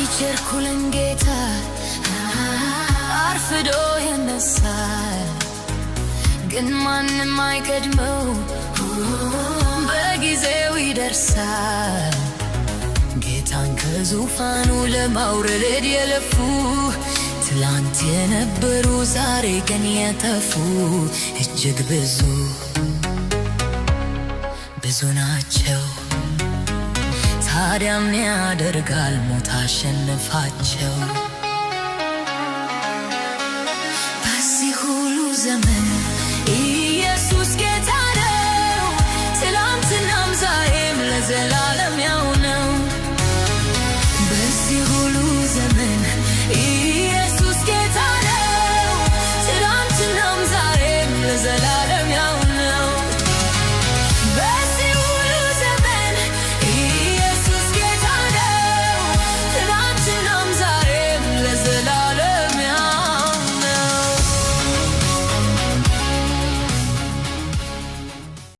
አይቸርኩልን ጌታ አርፍዶ ይነሳል ግን ማንም አይቀድመው በጊዜው ይደርሳል ጌታን ከዙፋኑ ለማውረድ የለፉ ትላንት የነበሩ ዛሬ ግን የጠፉ እጅግ ብዙ ናቸው ታዲያ ምን ያደርጋል ሞት አሸነፋቸው በዚህ ሁሉ ዘመን ኢየሱስ ጌታ ነው ትላንትናም ዛሬም ለዘላለም